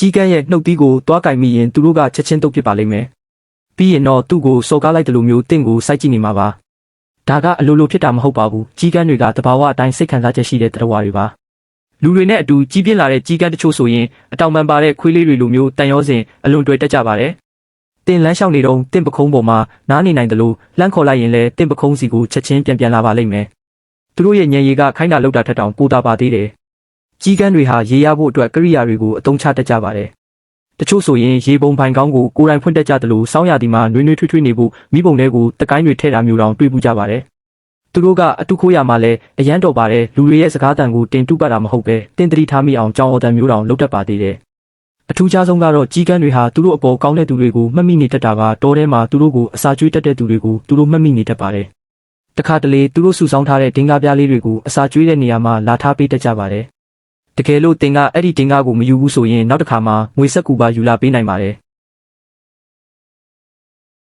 ကြီးကန်းရဲ့နှုတ်သီးကိုတွားကင်မိရင်သူတို့ကချက်ချင်းတုတ်ပစ်ပါလိမ့်မယ်ပြီးရင်တော့သူ့ကိုစော်ကားလိုက်တယ်လို့မျိုးတင့်ကိုစိုက်ကြည့်နေမှာပါဒါကအလိုလိုဖြစ်တာမဟုတ်ပါဘူးကြီးကန်းတွေကတဘာဝအတိုင်းစိတ်ခံစားချက်ရှိတဲ့တရားတွေပါလူတွေနဲ့အတူကြီးပြင်းလာတဲ့ကြီးကန်းတချို့ဆိုရင်အတောင်ပံပါတဲ့ခွေးလေးတွေလိုမျိုးတန်ရောစဉ်အလွန်တွေ့တက်ကြပါတယ်တင်လန်းလျှောက်နေတော့တင့်ပခုံးပေါ်မှာနားနေနိုင်တယ်လို့လှမ်းခေါ်လိုက်ရင်လည်းတင့်ပခုံးစီကိုချက်ချင်းပြန်လာပါလိမ့်မယ်သူတို့ရဲ့ညံရီကခိုင်းတာလောက်တာထက်တောင်ပိုတာပါသေးတယ်ကြီးကန်းတွေဟာရေရဖို့အတွက်ကရိယာတွေကိုအသုံးချတတ်ကြပါတယ်တချို့ဆိုရင်ရေပုံပိုင်ကောင်းကိုကိုယ်တိုင်ဖွင့်တတ်ကြတယ်လို့စောင်းရသည်မှာနွေးနွေးထွေးထွေးနေဖို့မိဘုံတွေကိုတကိုင်းတွေထည့်တာမျိုးတောင်တွေ့ပူကြပါတယ်သူတို့ကအတုခိုးရမှာလဲအရန်တော်ပါတယ်လူတွေရဲ့စကားတန်ကိုတင်တူပတ်တာမဟုတ်ပဲတင်တတိထားမိအောင်ကြောင်းအော်တန်မျိုးတောင်လုပ်တတ်ပါသေးတယ်အထူးခြားဆုံးကတော့ကြီးကန်းတွေဟာသူတို့အပေါ်ကောင်းတဲ့သူတွေကိုမှတ်မိနေတတ်တာကတောထဲမှာသူတို့ကိုအစာကျွေးတတ်တဲ့သူတွေကိုသူတို့မှတ်မိနေတတ်ပါတယ်တခါတလေသူတို့စုဆောင်းထားတဲ့ဒင်္ဂါပြားလေးတွေကိုအစာကျွေးတဲ့နေရာမှာလာထားပေးတတ်ကြပါတယ်တကယ်လို့တင်ကအဲ့ဒီဒင်္ဂါကိုမယူဘူးဆိုရင်နောက်တစ်ခါမှငွေဆက်ကူပါယူလာပေးနိုင်ပါတယ်